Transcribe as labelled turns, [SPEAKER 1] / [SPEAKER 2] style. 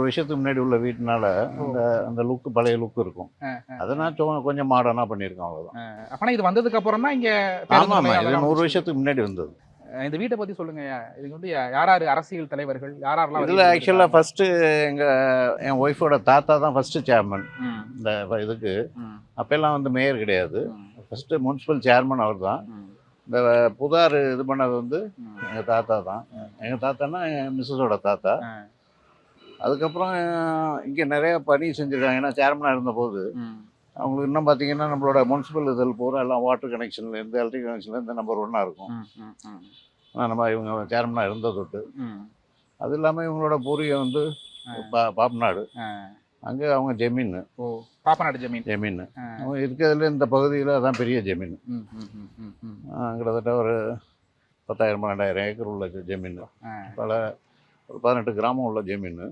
[SPEAKER 1] வருஷத்துக்கு முன்னாடி உள்ள வீட்டுனால அந்த அந்த லுக்கு பழைய லுக் இருக்கும். அதை நான் கொஞ்சம் மாடர்னாக பண்ணியிருக்கேன், அவ்வளோதான்.
[SPEAKER 2] அப்பனா இது வந்ததுக்கு அப்புறம் தான் இங்க
[SPEAKER 1] ஆமாம் ஆமாம், இது 100 வருஷத்துக்கு முன்னாடி வந்தது.
[SPEAKER 2] இந்த வீட்டை பத்தி சொல்லுங்க. இதுக்கு வந்து யார் யார் அரசியல் தலைவர்கள் யாரெல்லாம்
[SPEAKER 1] இதில் ஆக்சுவலாக ஃபஸ்ட்டு என் ஒய்ஃபோட தாத்தா தான் ஃபஸ்ட்டு சேர்மன் இந்த இதுக்கு. அப்போல்லாம் வந்து மேயர் கிடையாது. ஃபஸ்ட்டு முனிசிபல் சேர்மன் அவர் தான். இந்த புதார் இது பண்ணது வந்து எங்கள் தாத்தா தான். எங்கள் தாத்தான்னா என் மிஸ்ஸஸோட தாத்தா. அதுக்கப்புறம் இங்கே நிறைய பணி செஞ்சுருக்காங்க. ஏன்னா சேர்மனாக இருந்தபோது அவங்களுக்கு இன்னும் பார்த்தீங்கன்னா நம்மளோட முனிசிபல் இதில் பூரா எல்லாம் வாட்டர் கனெக்ஷன்லேருந்து எலக்ட்ரிக் கனெக்ஷன்லேருந்து நம்பர் 1 இருக்கும். ஆனால் நம்ம இவங்க சேர்மனாக இருந்த தொட்டு. அது இல்லாமல் இவங்களோட பூர்வீகம் வந்து பாப்பநாடு. அங்கே அவங்க ஜமீன்.
[SPEAKER 2] பாப்பநாடு ஜமீன்.
[SPEAKER 1] அவங்க இருக்கிறதுல இந்த பகுதியில் அதான் பெரிய ஜமீன். கிட்டத்தட்ட ஒரு 10,000 12,000 ஏக்கர் உள்ள ஜமீன். பல ஒரு 18 கிராமம் உள்ள ஜமீன்.